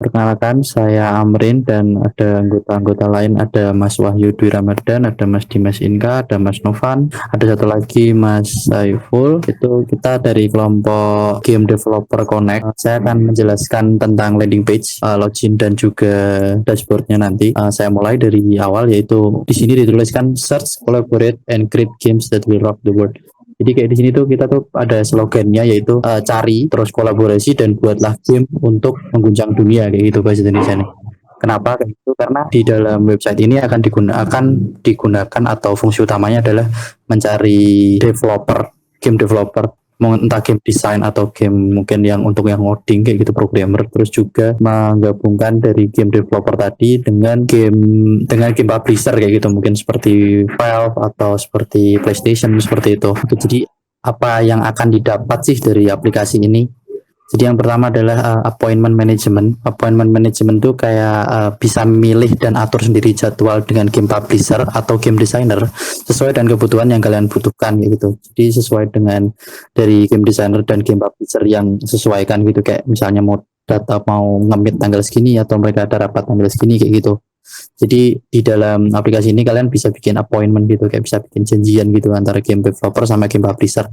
Perkenalkan, saya Amrin dan ada anggota-anggota lain, ada Mas Wahyu Dwi Ramadhan, ada Mas Dimas Inka, ada Mas Novan, ada satu lagi Mas Saiful. Itu kita dari kelompok Game Developer Connect. Saya akan menjelaskan tentang landing page, login dan juga dashboardnya nanti. Saya mulai dari awal, yaitu di sini dituliskan search, collaborate, and create games that will rock the world. Jadi kayak di sini tuh kita tuh ada slogannya, yaitu cari terus kolaborasi dan buatlah game untuk mengguncang dunia, kayak gitu bahasa Indonesia nih. Kenapa kayak gitu? Karena di dalam website ini akan digunakan atau fungsi utamanya adalah mencari game developer, entah game design atau game mungkin yang untuk yang ngoding kayak gitu, programmer, terus juga menggabungkan dari game developer tadi dengan game publisher kayak gitu, mungkin seperti Valve atau seperti PlayStation seperti itu. Jadi apa yang akan didapat sih dari aplikasi ini? Jadi yang pertama adalah appointment management. Appointment management itu kayak bisa milih dan atur sendiri jadwal dengan game publisher atau game designer sesuai dengan kebutuhan yang kalian butuhkan gitu. Jadi sesuai dengan dari game designer dan game publisher yang sesuaikan gitu, kayak misalnya mau data mau ngemit tanggal segini atau mereka ada rapat tanggal segini kayak gitu. Jadi di dalam aplikasi ini kalian bisa bikin appointment gitu, kayak bisa bikin janjian gitu antara game developer sama game publisher.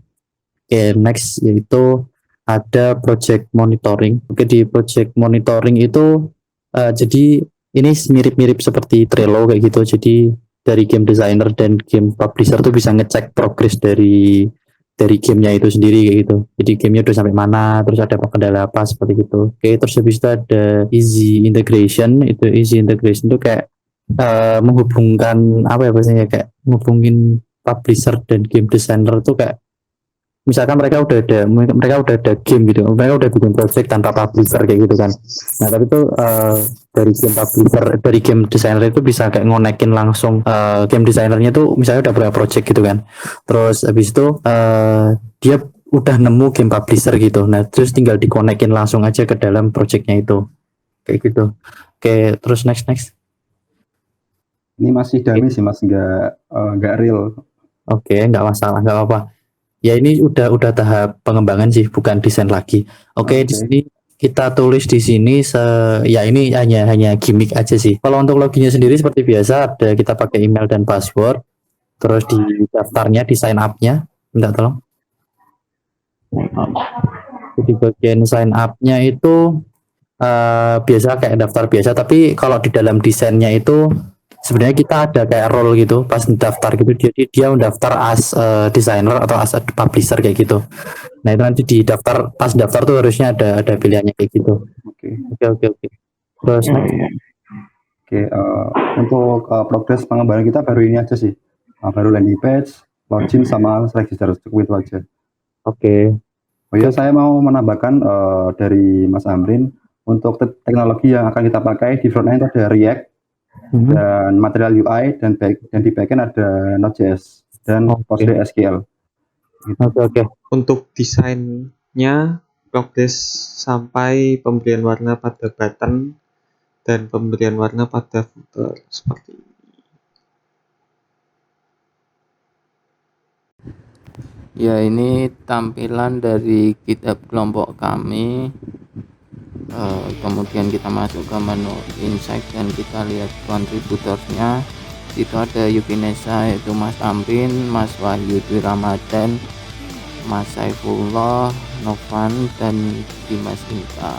Oke, next yaitu ada project monitoring. Oke, di project monitoring itu jadi ini mirip-mirip seperti Trello kayak gitu. Jadi dari game designer dan game publisher tuh bisa ngecek progress dari gamenya itu sendiri kayak gitu. Jadi gamenya udah sampai mana, terus ada kendala apa seperti itu. Oke, terus habis itu ada easy integration. Itu easy integration itu kayak menghubungkan apa ya bahasanya, kayak menghubungin publisher dan game designer tuh kayak misalkan mereka udah ada game gitu, mereka udah bikin project tanpa publisher kayak gitu kan. Nah tapi tuh dari game designer itu bisa kayak ngonekin langsung game designernya tuh misalnya udah punya project gitu kan, terus habis itu dia udah nemu game publisher gitu, nah terus tinggal dikonekin langsung aja ke dalam projectnya itu kayak gitu. Oke, terus next. Ini masih dummy sih mas, nggak real. Oke, nggak masalah, nggak apa-apa. Ya ini udah tahap pengembangan sih, bukan desain lagi. Oke, di sini kita tulis di sini ya ini hanya gimmick aja sih. Kalau untuk loginnya sendiri seperti biasa, ada kita pakai email dan password. Terus di daftarnya, di sign up-nya, minta tolong. Di bagian sign up-nya itu biasa kayak daftar biasa, tapi kalau di dalam desainnya itu sebenarnya kita ada kayak role gitu pas daftar gitu, jadi dia mendaftar as designer atau as publisher kayak gitu. Nah itu nanti di daftar, pas daftar tuh harusnya ada pilihannya kayak gitu. Oke. Terus untuk progres pengembangan kita baru ini aja sih, baru landing page, login sama register, cukup itu aja. Oke. Oh ya, saya mau menambahkan dari Mas Amrin, untuk teknologi yang akan kita pakai di front end ada React dan Material UI, dan di backend ada Node.js dan PostgreSQL. Oke. Untuk desainnya progres sampai pemberian warna pada button dan pemberian warna pada footer seperti ini. Ya, ini tampilan dari GitHub kelompok kami. Kemudian kita masuk ke menu insight dan kita lihat kontributornya. Itu ada Yukinesa, yaitu Mas Amrin, Mas Wahyu Dwi Ramadhan, Mas Saifullah, Novan, dan Dimas Inka.